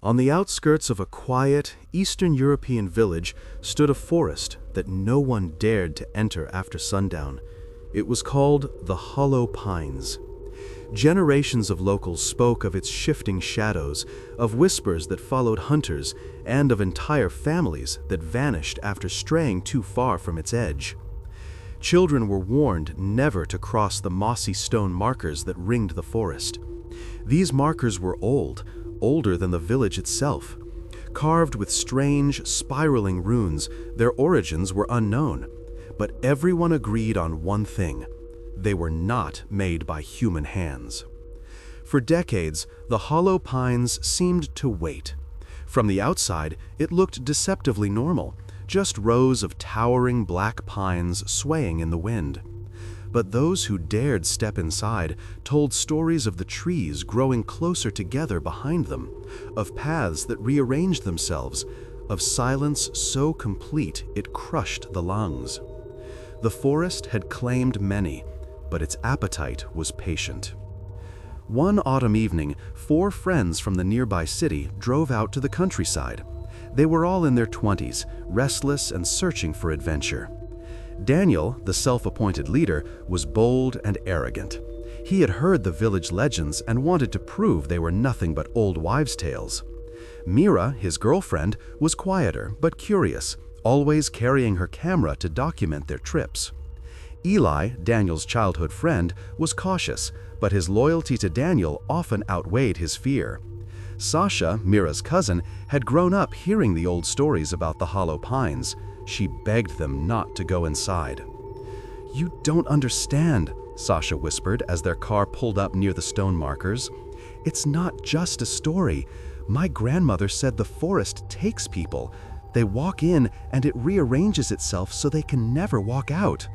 On the outskirts of a quiet, Eastern European village stood a forest that no one dared to enter after sundown. It was called the Hollow Pines. Generations of locals spoke of its shifting shadows, of whispers that followed hunters, and of entire families that vanished after straying too far from its edge. Children were warned never to cross the mossy stone markers that ringed the forest. These markers were old, older than the village itself. Carved with strange, spiraling runes, their origins were unknown. But everyone agreed on one thing: they were not made by human hands. For decades, the Hollow Pines seemed to wait. From the outside, it looked deceptively normal, just rows of towering black pines swaying in the wind. But those who dared step inside told stories of the trees growing closer together behind them, of paths that rearranged themselves, of silence so complete it crushed the lungs. The forest had claimed many, but its appetite was patient. One autumn evening, 4 friends from the nearby city drove out to the countryside. They were all in their 20s, restless and searching for adventure. Daniel, the self-appointed leader, was bold and arrogant. He had heard the village legends and wanted to prove they were nothing but old wives' tales. Mira, his girlfriend, was quieter but curious, always carrying her camera to document their trips. Eli, Daniel's childhood friend, was cautious, but his loyalty to Daniel often outweighed his fear. Sasha, Mira's cousin, had grown up hearing the old stories about the Hollow Pines. She begged them not to go inside. "You don't understand," Sasha whispered as their car pulled up near the stone markers. "It's not just a story. My grandmother said the forest takes people. They walk in and it rearranges itself so they can never walk out."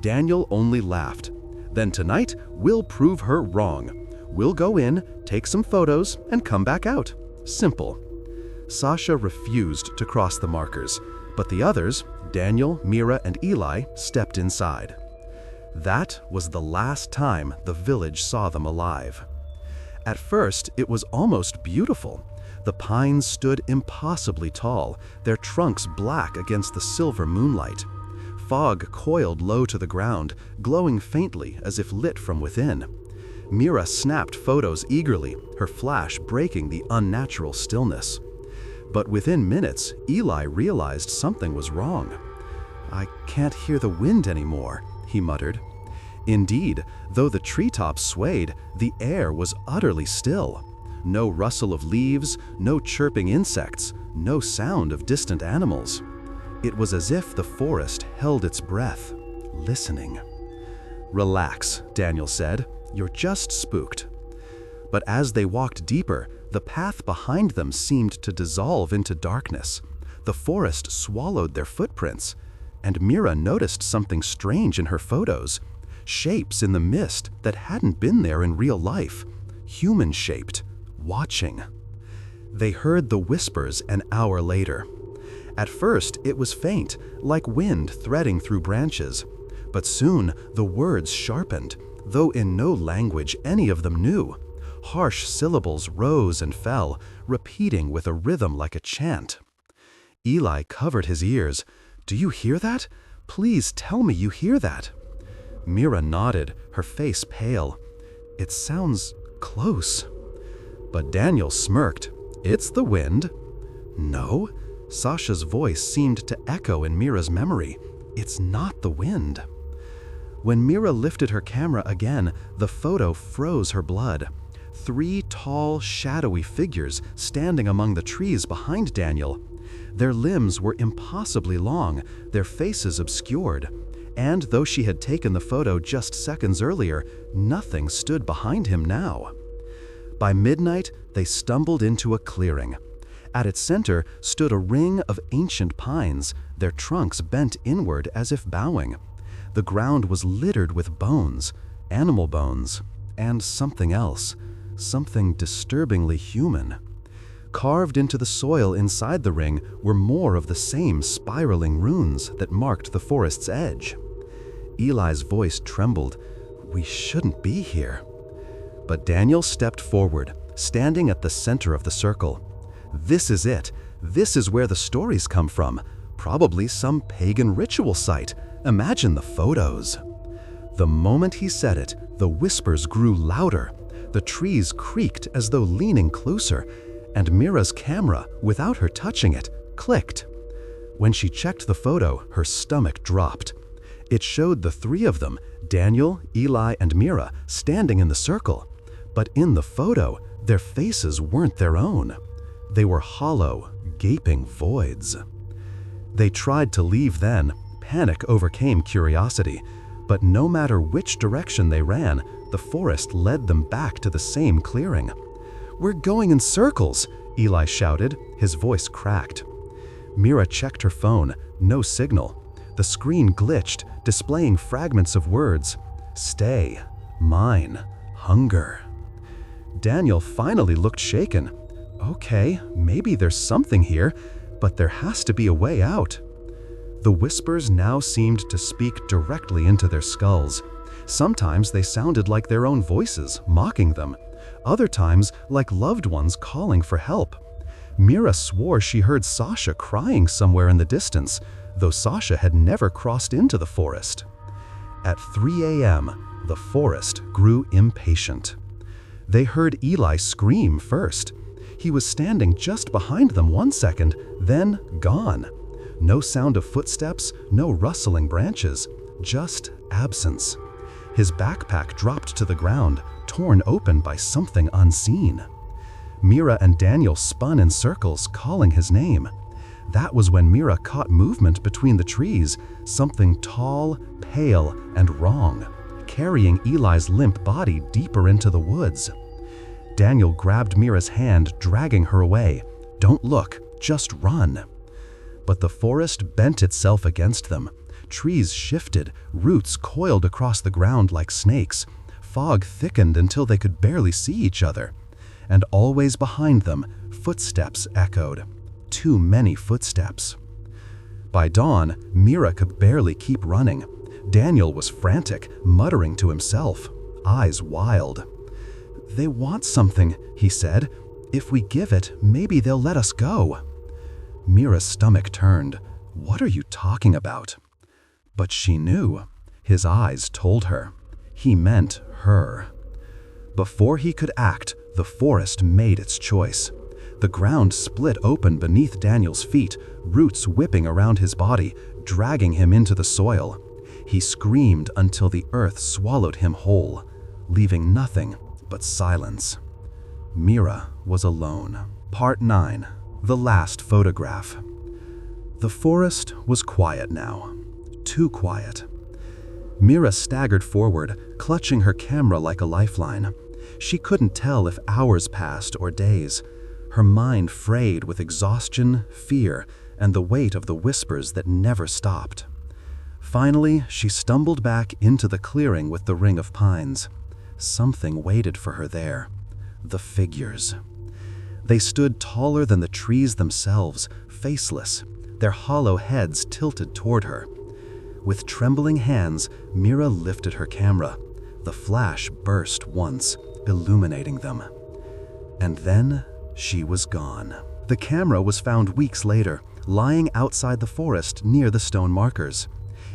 Daniel only laughed. "Then tonight, we'll prove her wrong. We'll go in, take some photos, and come back out. Simple." Sasha refused to cross the markers, but the others, Daniel, Mira, and Eli, stepped inside. That was the last time the village saw them alive. At first, it was almost beautiful. The pines stood impossibly tall, their trunks black against the silver moonlight. Fog coiled low to the ground, glowing faintly as if lit from within. Mira snapped photos eagerly, her flash breaking the unnatural stillness. But within minutes, Eli realized something was wrong. "I can't hear the wind anymore," he muttered. Indeed, though the treetops swayed, the air was utterly still. No rustle of leaves, no chirping insects, no sound of distant animals. It was as if the forest held its breath, listening. "Relax," Daniel said. "You're just spooked." But as they walked deeper, the path behind them seemed to dissolve into darkness. The forest swallowed their footprints, and Mira noticed something strange in her photos. Shapes in the mist that hadn't been there in real life, human-shaped, watching. They heard the whispers an hour later. At first, it was faint, like wind threading through branches. But soon, the words sharpened, though in no language any of them knew. Harsh syllables rose and fell, repeating with a rhythm like a chant. Eli covered his ears. "Do you hear that? Please tell me you hear that." Mira nodded, her face pale. "It sounds close." But Daniel smirked. "It's the wind." "No." Sasha's voice seemed to echo in Mira's memory. "It's not the wind." When Mira lifted her camera again, the photo froze her blood. 3 tall, shadowy figures standing among the trees behind Daniel. Their limbs were impossibly long, their faces obscured. And though she had taken the photo just seconds earlier, nothing stood behind him now. By midnight, they stumbled into a clearing. At its center stood a ring of ancient pines, their trunks bent inward as if bowing. The ground was littered with bones, animal bones, and something else, something disturbingly human. Carved into the soil inside the ring were more of the same spiraling runes that marked the forest's edge. Eli's voice trembled. "We shouldn't be here." But Daniel stepped forward, standing at the center of the circle. This is it. This is where the stories come from. Probably some pagan ritual site. Imagine the photos. The moment he said it, the whispers grew louder. The trees creaked as though leaning closer, and Mira's camera, without her touching it, clicked. When she checked the photo, her stomach dropped. It showed the three of them, Daniel, Eli, and Mira, standing in the circle. But in the photo, their faces weren't their own. They were hollow, gaping voids. They tried to leave then. Panic overcame curiosity. But no matter which direction they ran, the forest led them back to the same clearing. "We're going in circles," Eli shouted, his voice cracked. Mira checked her phone, no signal. The screen glitched, displaying fragments of words. Stay, mine, hunger. Daniel finally looked shaken. Okay, maybe there's something here, but there has to be a way out. The whispers now seemed to speak directly into their skulls. Sometimes they sounded like their own voices, mocking them. Other times, like loved ones calling for help. Mira swore she heard Sasha crying somewhere in the distance, though Sasha had never crossed into the forest. At 3 a.m., the forest grew impatient. They heard Eli scream first. He was standing just behind them 1 second, then gone. No sound of footsteps, no rustling branches, just absence. His backpack dropped to the ground, torn open by something unseen. Mira and Daniel spun in circles, calling his name. That was when Mira caught movement between the trees, something tall, pale, and wrong, carrying Eli's limp body deeper into the woods. Daniel grabbed Mira's hand, dragging her away. "Don't look, just run." But the forest bent itself against them. Trees shifted, roots coiled across the ground like snakes. Fog thickened until they could barely see each other. And always behind them, footsteps echoed. Too many footsteps. By dawn, Mira could barely keep running. Daniel was frantic, muttering to himself, eyes wild. "They want something," he said. "If we give it, maybe they'll let us go." Mira's stomach turned. "What are you talking about?" But she knew. His eyes told her. He meant her. Before he could act, the forest made its choice. The ground split open beneath Daniel's feet, roots whipping around his body, dragging him into the soil. He screamed until the earth swallowed him whole, leaving nothing but silence. Mira was alone. Part 9. The last photograph. The forest was quiet now. Too quiet. Mira staggered forward, clutching her camera like a lifeline. She couldn't tell if hours passed or days. Her mind frayed with exhaustion, fear, and the weight of the whispers that never stopped. Finally, she stumbled back into the clearing with the ring of pines. Something waited for her there. The figures. They stood taller than the trees themselves, faceless, their hollow heads tilted toward her. With trembling hands, Mira lifted her camera. The flash burst once, illuminating them. And then she was gone. The camera was found weeks later, lying outside the forest near the stone markers.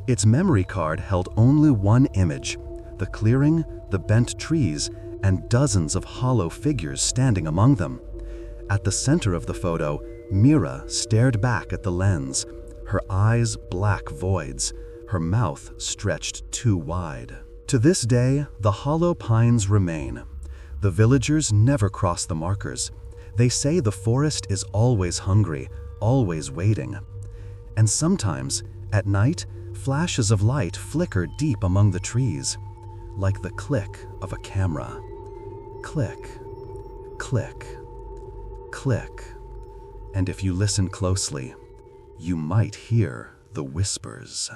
Its memory card held only one image: the clearing, the bent trees, and dozens of hollow figures standing among them. At the center of the photo, Mira stared back at the lens, her eyes black voids, her mouth stretched too wide. To this day, the hollow pines remain. The villagers never cross the markers. They say the forest is always hungry, always waiting. And sometimes, at night, flashes of light flicker deep among the trees, like the click of a camera. Click, click, click. And if you listen closely, you might hear the whispers.